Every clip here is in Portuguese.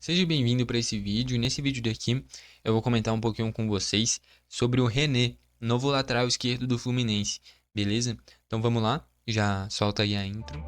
Seja bem-vindo para esse vídeo. Nesse vídeo daqui eu vou comentar um pouquinho com vocês sobre o René, novo lateral esquerdo do Fluminense, beleza? Então vamos lá, já solta aí a intro.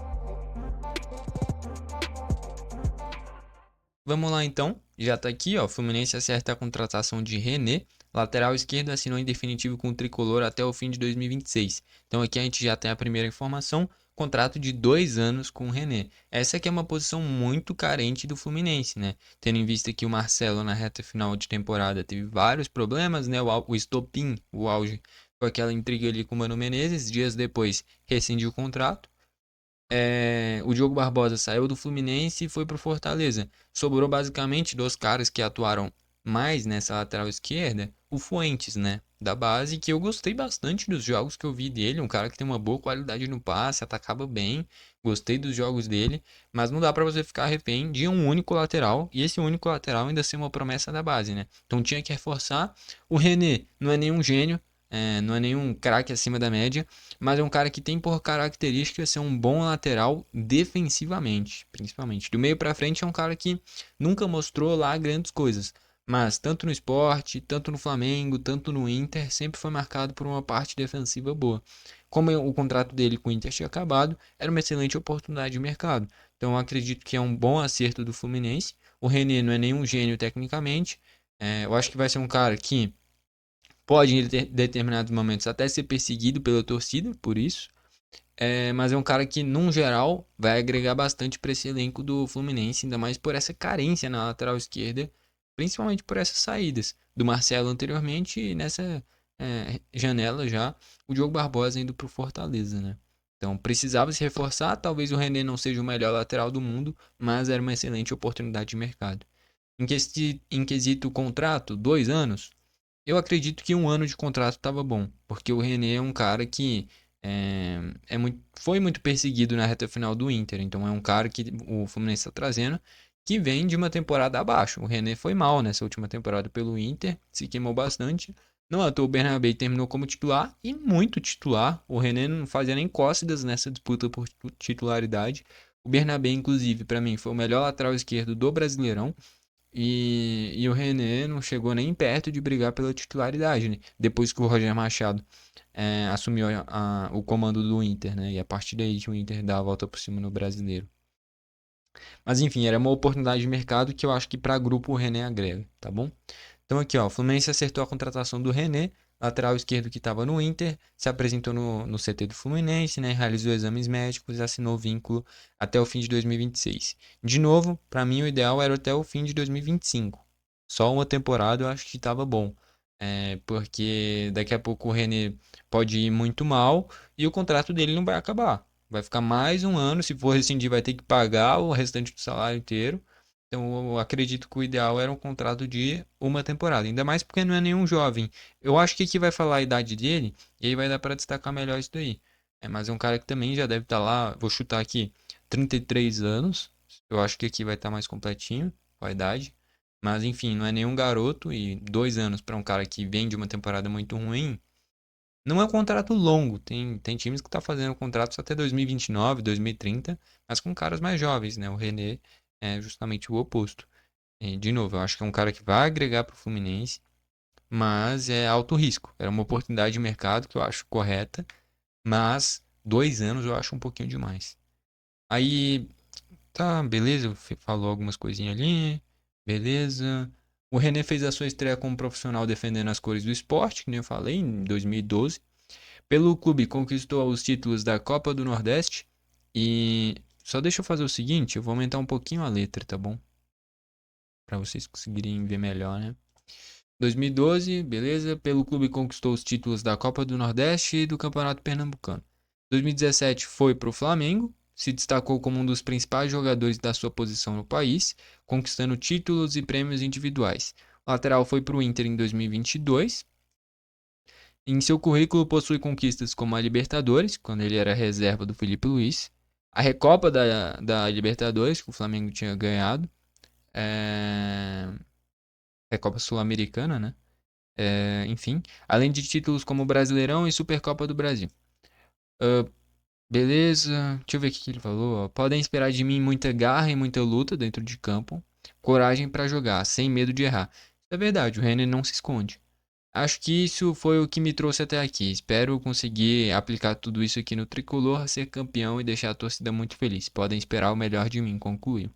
Vamos lá então, já tá aqui, ó, Fluminense acerta a contratação de René, lateral esquerdo assinou em definitivo com o Tricolor até o fim de 2026. Então aqui a gente já tem a primeira informação, contrato de 2 anos com o René. Essa aqui é uma posição muito carente do Fluminense, né? Tendo em vista que o Marcelo na reta final de temporada teve vários problemas, né? O estopim, o auge, foi aquela intriga ali com o Mano Menezes, dias depois rescindiu o contrato. O Diogo Barbosa saiu do Fluminense e foi pro Fortaleza. Sobrou basicamente dois caras que atuaram mais nessa lateral esquerda, o Fuentes, né, da base, que eu gostei bastante dos jogos que eu vi dele, um cara que tem uma boa qualidade no passe, atacava bem, gostei dos jogos dele, mas não dá pra você ficar refém de um único lateral, e esse único lateral ainda ser uma promessa da base, né? Então tinha que reforçar. O René não é nenhum gênio, não é nenhum craque acima da média, mas é um cara que tem por característica ser um bom lateral defensivamente, principalmente. Do meio pra frente é um cara que nunca mostrou lá grandes coisas, mas tanto no esporte, tanto no Flamengo, tanto no Inter, sempre foi marcado por uma parte defensiva boa. Como o contrato dele com o Inter tinha acabado, era uma excelente oportunidade de mercado. Então eu acredito que é um bom acerto do Fluminense. O René não é nenhum gênio tecnicamente. Eu acho que vai ser um cara que pode em determinados momentos até ser perseguido pela torcida, por isso. Mas é um cara que, num geral, vai agregar bastante para esse elenco do Fluminense, ainda mais por essa carência na lateral esquerda, principalmente por essas saídas do Marcelo anteriormente e nessa janela já, o Diogo Barbosa indo para o Fortaleza, né? Então precisava se reforçar, talvez o René não seja o melhor lateral do mundo, mas era uma excelente oportunidade de mercado. Em quesito contrato, 2 anos, eu acredito que 1 ano de contrato estava bom, porque o René é um cara que foi muito perseguido na reta final do Inter, então é um cara que o Fluminense está trazendo que vem de uma temporada abaixo. O René foi mal nessa última temporada pelo Inter, se queimou bastante. Não à toa o Bernabé terminou como titular e muito titular. O René não fazia nem cócegas nessa disputa por titularidade. O Bernabé, inclusive, para mim, foi o melhor lateral esquerdo do Brasileirão. E o René não chegou nem perto de brigar pela titularidade, né? Depois que o Roger Machado assumiu o comando do Inter, né? E a partir daí que o Inter dá a volta por cima no Brasileiro. Mas enfim, era uma oportunidade de mercado que eu acho que para grupo o René agrega, tá bom? Então aqui, ó, o Fluminense acertou a contratação do René, lateral esquerdo que estava no Inter, se apresentou no CT do Fluminense, né, realizou exames médicos e assinou vínculo até o fim de 2026. De novo, para mim o ideal era até o fim de 2025. Só uma temporada eu acho que estava bom. Porque daqui a pouco o René pode ir muito mal e o contrato dele não vai acabar. Vai ficar mais 1 ano, se for rescindir vai ter que pagar o restante do salário inteiro. Então eu acredito que o ideal era um contrato de uma temporada, ainda mais porque não é nenhum jovem. Eu acho que aqui vai falar a idade dele e aí vai dar para destacar melhor isso daí. Mas é um cara que também já deve estar lá, vou chutar aqui, 33 anos. Eu acho que aqui vai estar mais completinho com a idade. Mas enfim, não é nenhum garoto e 2 anos para um cara que vem de uma temporada muito ruim. Não é um contrato longo, tem times que tá fazendo contratos até 2029, 2030, mas com caras mais jovens, né? O René é justamente o oposto. E, de novo, eu acho que é um cara que vai agregar para o Fluminense, mas é alto risco. Era uma oportunidade de mercado que eu acho correta, mas 2 anos eu acho um pouquinho demais. Aí, tá, beleza, falou algumas coisinhas ali, beleza. O René fez a sua estreia como profissional defendendo as cores do esporte, que nem eu falei, em 2012. Pelo clube, conquistou os títulos da Copa do Nordeste e só deixa eu fazer o seguinte, eu vou aumentar um pouquinho a letra, tá bom? Para vocês conseguirem ver melhor, né? 2012, beleza? Pelo clube conquistou os títulos da Copa do Nordeste e do Campeonato Pernambucano. 2017 foi para o Flamengo, se destacou como um dos principais jogadores da sua posição no país, conquistando títulos e prêmios individuais. O lateral foi para o Inter em 2022. Em seu currículo possui conquistas como a Libertadores, quando ele era reserva do Felipe Luiz, a Recopa da Libertadores, que o Flamengo tinha ganhado, é... Recopa Sul-Americana, né? Enfim, além de títulos como Brasileirão e Supercopa do Brasil. Ah, beleza, deixa eu ver o que ele falou. Ó. Podem esperar de mim muita garra e muita luta dentro de campo. coragem para jogar, sem medo de errar. É verdade, o René não se esconde. Acho que isso foi o que me trouxe até aqui. Espero conseguir aplicar tudo isso aqui no Tricolor, ser campeão e deixar a torcida muito feliz. Podem esperar o melhor de mim, concluiu.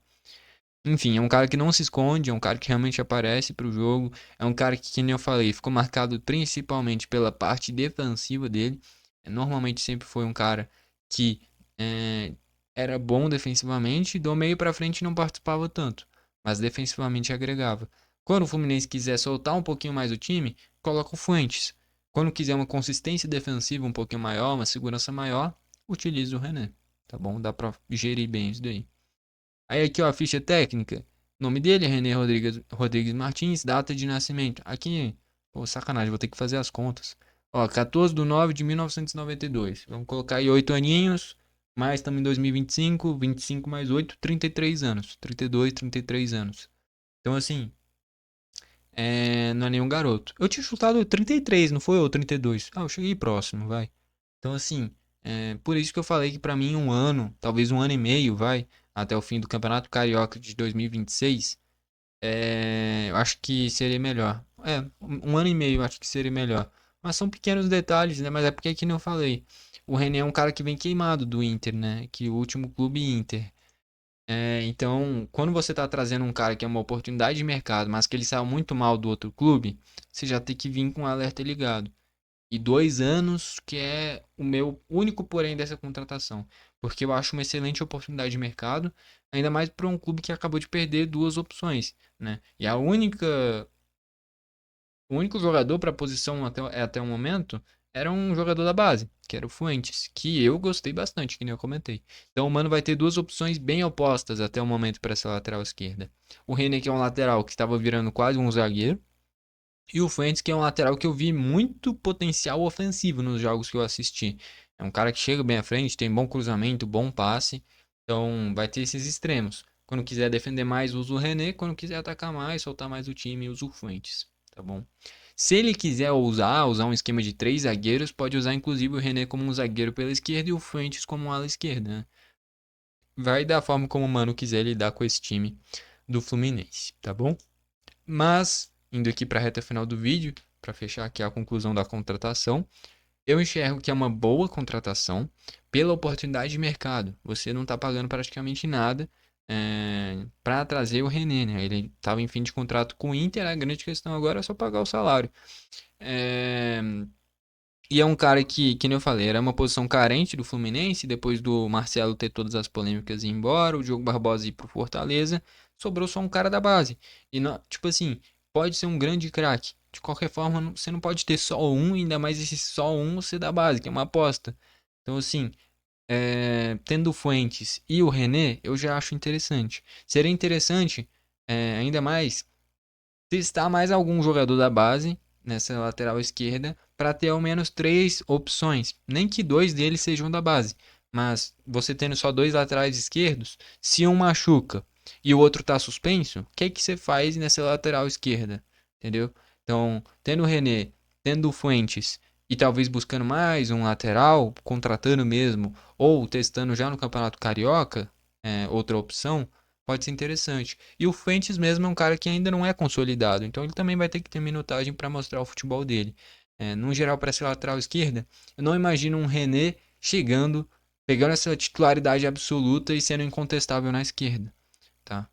Enfim, é um cara que não se esconde, é um cara que realmente aparece pro jogo, é um cara que, nem eu falei, ficou marcado principalmente pela parte defensiva dele. Normalmente sempre foi um cara que é, era bom defensivamente, do meio pra frente não participava tanto, mas defensivamente agregava. Quando o Fluminense quiser soltar um pouquinho mais o time, coloca o Fuentes. Quando quiser uma consistência defensiva um pouquinho maior, uma segurança maior, utiliza o René. Tá bom? Dá pra gerir bem isso daí. Aí aqui, ó, a ficha técnica. O nome dele é René Rodrigues Martins, data de nascimento. Aqui, pô, sacanagem, vou ter que fazer as contas. Ó, 14 de 9 de 1992. Vamos colocar aí 8 aninhos, mais estamos em 2025, 25 mais 8, 33 anos. 32, 33 anos. Então, assim, não é nenhum garoto. Eu tinha chutado 33, não foi? Ou 32? Ah, eu cheguei próximo, vai. Então, assim, por isso que eu falei que pra mim um ano, talvez um ano e meio, vai, até o fim do Campeonato Carioca de 2026, eu acho que seria melhor. Um ano e meio eu acho que seria melhor. Mas são pequenos detalhes, né? Mas é porque que nem eu falei. O René é um cara que vem queimado do Inter, né? Que o último clube Inter. Então, quando você tá trazendo um cara que é uma oportunidade de mercado, mas que ele saiu muito mal do outro clube, você já tem que vir com o alerta ligado. E 2 anos, que é o meu único porém dessa contratação. Porque eu acho uma excelente oportunidade de mercado, ainda mais para um clube que acabou de perder duas opções, né? E o único jogador para a posição até o momento era um jogador da base, que era o Fuentes, que eu gostei bastante, que nem eu comentei. Então o Mano vai ter duas opções bem opostas até o momento para essa lateral esquerda. O René, que é um lateral que estava virando quase um zagueiro, e o Fuentes, que é um lateral que eu vi muito potencial ofensivo nos jogos que eu assisti. É um cara que chega bem à frente, tem bom cruzamento, bom passe. Então vai ter esses extremos. Quando quiser defender mais, usa o René. Quando quiser atacar mais, soltar mais o time, usa o Fuentes. Tá bom? Se ele quiser usar um esquema de três zagueiros, pode usar inclusive o René como um zagueiro pela esquerda e o Fuentes como um ala esquerda, né? Vai da forma como o Mano quiser lidar com esse time do Fluminense, tá bom? Mas, indo aqui para a reta final do vídeo, para fechar aqui a conclusão da contratação, eu enxergo que é uma boa contratação pela oportunidade de mercado. Você não está pagando praticamente nada para trazer o René, né? Ele estava em fim de contrato com o Inter, a grande questão agora é só pagar o salário. É, E é um cara que nem eu falei, era uma posição carente do Fluminense, depois do Marcelo ter todas as polêmicas e ir embora, o Diogo Barbosa ir pro Fortaleza, sobrou só um cara da base. E, tipo assim, pode ser um grande craque. De qualquer forma, você não pode ter só um, ainda mais esse só um ser da base, que é uma aposta. Então, assim, tendo o Fuentes e o René, eu já acho interessante. Seria interessante, ainda mais testar mais algum jogador da base nessa lateral esquerda para ter ao menos três opções. Nem que dois deles sejam da base, mas você tendo só dois laterais esquerdos, se um machuca e o outro tá suspenso, o que é que você faz nessa lateral esquerda? Entendeu? Então, tendo o René, tendo o Fuentes e talvez buscando mais um lateral, contratando mesmo, ou testando já no Campeonato Carioca, outra opção, pode ser interessante. E o Fuentes mesmo é um cara que ainda não é consolidado, então ele também vai ter que ter minutagem para mostrar o futebol dele. No geral, para essa lateral esquerda, eu não imagino um René chegando, pegando essa titularidade absoluta e sendo incontestável na esquerda, tá?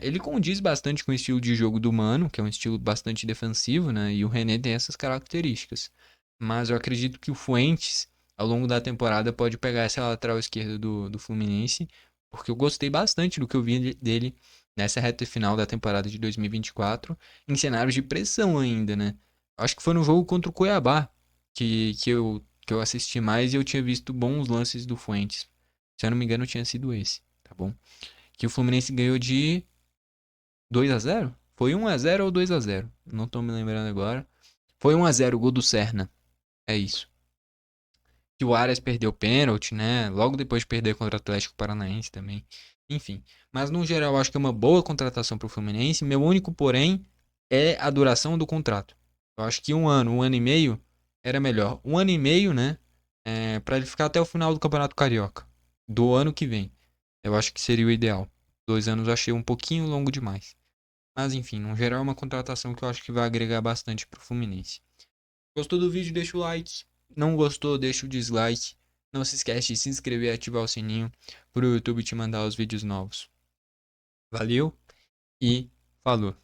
Ele condiz bastante com o estilo de jogo do Mano, que é um estilo bastante defensivo, né? E o René tem essas características. Mas eu acredito que o Fuentes, ao longo da temporada, pode pegar essa lateral esquerda do Fluminense, porque eu gostei bastante do que eu vi dele nessa reta final da temporada de 2024, em cenários de pressão ainda, né? Acho que foi no jogo contra o Cuiabá que eu assisti mais e eu tinha visto bons lances do Fuentes. Se eu não me engano, tinha sido esse, tá bom? Que o Fluminense ganhou de 2-0. Foi 1-0 ou 2-0? Não tô me lembrando agora. Foi 1-0 o gol do Serna. É isso. Que o Arias perdeu o pênalti, né? Logo depois de perder contra o Atlético Paranaense também. Enfim. Mas no geral, eu acho que é uma boa contratação pro Fluminense. Meu único porém é a duração do contrato. Eu acho que um ano e meio era melhor. Um ano e meio, né? Para ele ficar até o final do Campeonato Carioca. Do ano que vem. Eu acho que seria o ideal. 2 anos eu achei um pouquinho longo demais. Mas enfim, no geral é uma contratação que eu acho que vai agregar bastante pro Fluminense. Gostou do vídeo? Deixa o like. Não gostou? Deixa o dislike. Não se esquece de se inscrever e ativar o sininho para o YouTube te mandar os vídeos novos. Valeu e falou!